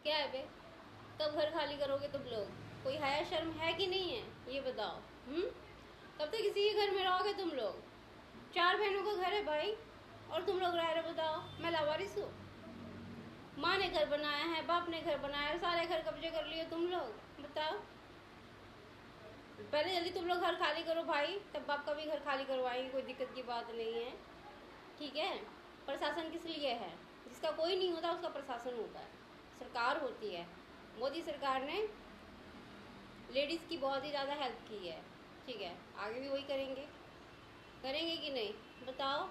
क्या है बे? कब घर खाली करोगे तुम लोग? कोई हया शर्म है कि नहीं है, ये बताओ। कब तक किसी के घर में रहोगे तुम लोग? 4 बहनों का घर है भाई, और तुम लोग रह रहे, बताओ मैं लावारिस हूँ? माँ ने घर बनाया है, बाप ने घर बनाया है, सारे घर कब्जे कर लिए तुम लोग, बताओ। पहले जल्दी तुम लोग घर खाली करो भाई, तब बाप का भी घर खाली करवाएंगे, कोई दिक्कत की बात नहीं है, ठीक है। प्रशासन किस लिए है? जिसका कोई नहीं होता उसका प्रशासन होता है, सरकार होती है। मोदी सरकार ने लेडीज़ की बहुत ही ज़्यादा हेल्प की है, ठीक है। आगे भी वही करेंगे, करेंगे कि नहीं, बताओ।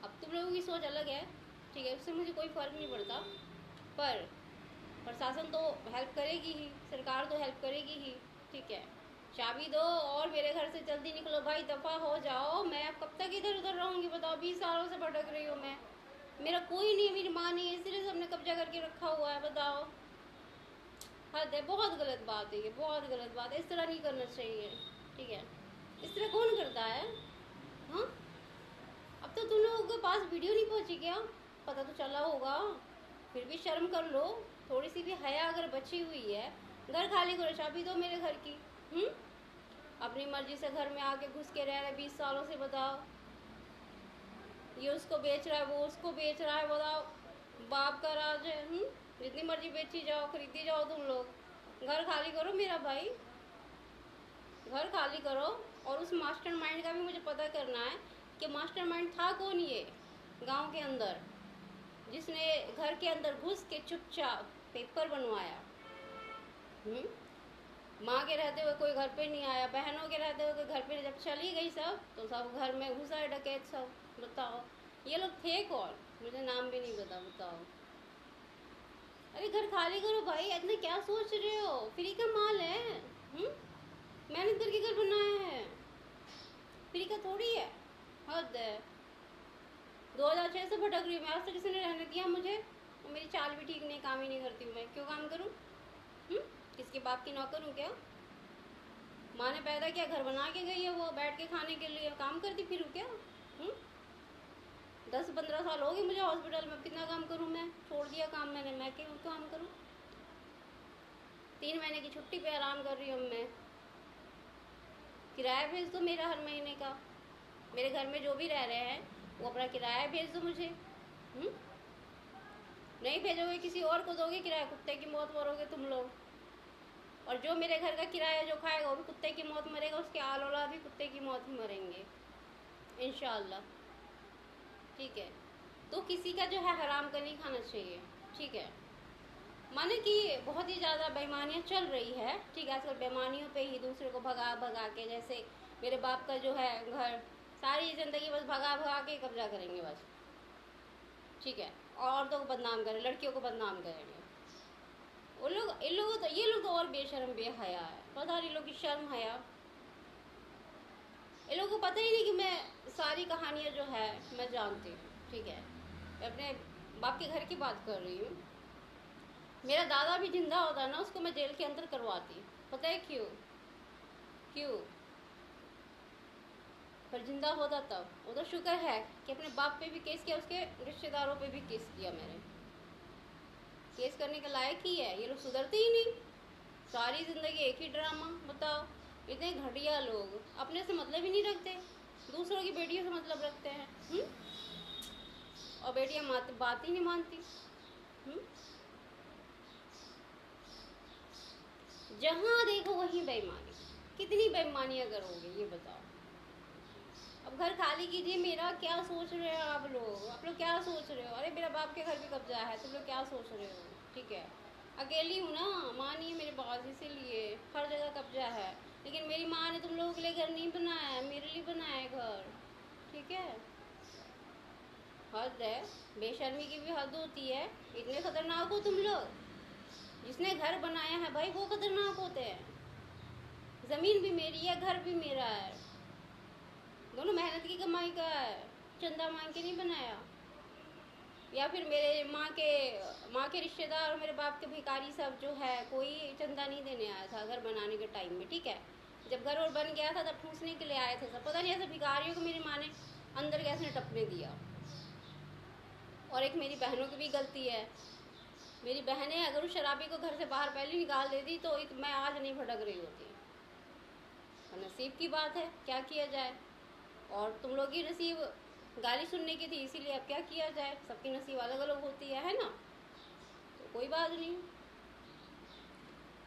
अब तुम लोगों की सोच अलग है, ठीक है, उससे मुझे कोई फ़र्क नहीं पड़ता, पर प्रशासन तो हेल्प करेगी ही, सरकार तो हेल्प करेगी ही, ठीक है। चाबी दो और मेरे घर से जल्दी निकलो भाई, दफ़ा हो जाओ। मैं अब कब तक इधर उधर रहूँगी बताओ? 20 सालों से भटक रही हूँ मैं, मेरा कोई नहीं, मेरी माँ नहीं है, इसलिए सबने कब्जा करके रखा हुआ है, बताओ। हद है, बहुत गलत बात है ये, बहुत गलत बात है, इस तरह नहीं करना चाहिए, ठीक है। इस तरह कौन करता है? हाँ, अब तो तुम लोगों के पास वीडियो नहीं पहुंची क्या? पता तो चला होगा, फिर भी शर्म कर लो, थोड़ी सी भी हया अगर बची हुई है। घर खाली करो, चाबी दो मेरे घर की। अपनी मर्जी से घर में आके घुस के रह रहे 20 सालों से, बताओ। ये उसको बेच रहा है, वो उसको बेच रहा है, बताओ। बाप का राज है। जितनी मर्जी बेची जाओ, खरीदी जाओ तुम लोग। घर खाली करो मेरा भाई, घर खाली करो। और उस मास्टरमाइंड का भी मुझे पता करना है कि मास्टरमाइंड था कौन ये गांव के अंदर, जिसने घर के अंदर घुस के चुपचाप पेपर बनवाया। माँ के रहते हुए कोई घर पे नहीं आया, बहनों के रहते हुए कोई घर पे, जब चली गई सब तो सब घर में घुसा है डकैत सब, बताओ। ये लोग थे कौन? मुझे नाम भी नहीं पता, बताओ। अरे घर खाली करो भाई, इतना क्या सोच रहे हो? फ्री का माल है, मेहनत करके घर बनाया है, फ्री का थोड़ी है। हद है। 2006 से भटक रही हूँ मैं, आज तक किसी ने रहने दिया मुझे? और मेरी चाल भी ठीक नहीं, काम ही नहीं करती हूँ मैं, क्यों काम करूँ? किसके बाप की नौकर हूँ क्या? माँ ने पैदा किया, घर बना के गई है, वो बैठ के खाने के लिए काम करती फिरूँ क्या? 10-15 साल हो गए मुझे हॉस्पिटल में, कितना काम करूँ मैं? छोड़ दिया काम मैंने, मैं क्यों काम करूँ? 3 महीने की छुट्टी पे आराम कर रही हूँ मैं। किराया भेज दो मेरा हर महीने का, मेरे घर में जो भी रह रहे हैं वो अपना किराया भेज दो मुझे। नहीं भेजोगे किसी और को दोगे किराया, कुत्ते की मौत मरोगे तुम लोग। और जो मेरे घर का किराया जो खाएगा वो भी कुत्ते की मौत मरेगा, उसके आल औलाद भी कुत्ते की मौत ही मरेंगे इंशाल्लाह, ठीक है। तो किसी का जो है हराम का नहीं खाना चाहिए, ठीक है। माने कि बहुत ही ज़्यादा बेईमानियाँ चल रही है, ठीक है। आजकल बेईमानियों पे ही दूसरे को भगा भगा के, जैसे मेरे बाप का जो है घर, सारी ज़िंदगी बस भगा भगा के कब्जा करेंगे बस, ठीक है। औरतों को बदनाम करें, लड़कियों को बदनाम करेंगे वो लोग। इन लोगों तो, ये लोग तो और बेशर्म बेहया है, पता नहीं लोग की शर्म हया। इन लोगों को पता ही नहीं कि मैं सारी कहानियाँ जो है मैं जानती हूँ, ठीक है। मैं अपने बाप के घर की बात कर रही हूँ। मेरा दादा भी जिंदा होता है ना, उसको मैं जेल के अंदर करवाती, पता है क्यों? क्यों? पर जिंदा होता तब। वो तो शुक्र है कि अपने बाप पे भी केस किया, उसके रिश्तेदारों पे भी केस किया मैंने। केस करने के लायक ही है, ये लोग सुधरते ही नहीं, सारी ज़िंदगी एक ही ड्रामा, बताओ। इतने घटिया लोग, अपने से मतलब ही नहीं रखते, दूसरों की बेटियों से मतलब रखते हैं। और बेटियां बात ही नहीं मानती। जहाँ देखो वहीं बेईमानी, कितनी बेईमानियाँ करोगे ये बताओ। अब घर खाली कीजिए मेरा, क्या सोच रहे हो आप लोग? आप लोग क्या सोच रहे हो? अरे मेरा बाप के घर भी कब्जा है, तुम लोग क्या सोच रहे हो? ठीक है, अकेली हूँ ना, माँ नहीं है मेरे पास, इसीलिए हर जगह कब्जा है। लेकिन मेरी माँ ने तुम लोगों के लिए घर नहीं बनाया है, मेरे लिए बनाया है घर, ठीक है। हद है, बेशर्मी की भी हद होती है। इतने खतरनाक हो तुम लोग। जिसने घर बनाया है भाई वो खतरनाक होते हैं। ज़मीन भी मेरी है, घर भी मेरा है, दोनों मेहनत की कमाई का है, चंदा मांग के नहीं बनाया। या फिर मेरे माँ के रिश्तेदार और मेरे बाप के भिखारी सब जो है, कोई चंदा नहीं देने आया था घर बनाने के टाइम में, ठीक है। जब घर और बन गया था तब ठूसने के लिए आए थे सब, पता नहीं ऐसे भिखारियों को मेरी माँ ने अंदर कैसे टपने दिया। और एक मेरी बहनों की भी गलती है। मेरी बहनें अगर उस शराबी को घर से बाहर पहले निकाल देती तो मैं आज नहीं भटक रही होती। और नसीब की बात है, क्या किया जाए। और तुम लोग की नसीब गाली सुनने की थी, इसीलिए अब क्या किया जाए, सबकी नसीब अलग अलग होती है ना। तो कोई बात नहीं,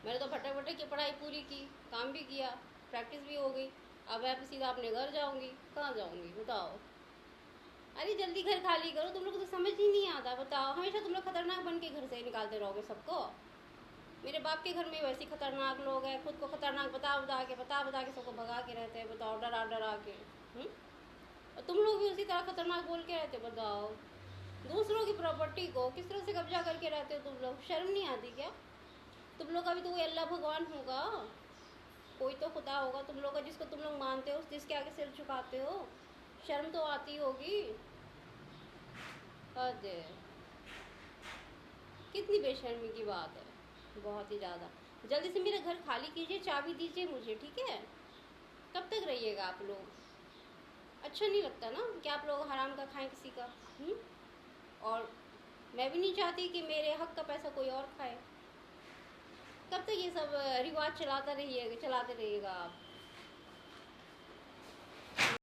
मैंने तो भटक भटक की पढ़ाई पूरी की, काम भी किया, प्रैक्टिस भी हो गई। अब मैं सीधा अपने घर जाऊंगी। कहाँ जाऊंगी बताओ। अरे जल्दी घर खाली करो, तुम लोग को तो समझ ही नहीं आता। बताओ, हमेशा तुम लोग खतरनाक बन के घर से निकालते रहोगे सबको। मेरे बाप के घर में वैसे खतरनाक लोग हैं, खुद को खतरनाक बता बता के सबको भगा के रहते हैं। बताओ, डरा डरा के। और तुम लोग भी उसी तरह खतरनाक बोल के रहते हो। बताओ, दूसरों की प्रॉपर्टी को किस तरह से कब्जा करके रहते हो तुम लोग, शर्म नहीं आती क्या। तुम लोग का भी तो कोई अल्लाह भगवान होगा, कोई तो खुदा होगा तुम लोग का, जिसको तुम लोग मानते हो, जिसके आगे सिर झुकाते हो। शर्म तो आती होगी। अरे कितनी बेशर्मी की बात है, बहुत ही ज़्यादा। जल्दी से मेरा घर खाली कीजिए, चाबी दीजिए मुझे, ठीक है। कब तक रहिएगा आप लोग। अच्छा नहीं लगता ना कि आप लोग हराम का खाएं किसी का। और मैं भी नहीं चाहती कि मेरे हक का पैसा कोई और खाए। कब तक ये सब रिवाज चलाते रहिएगा आप।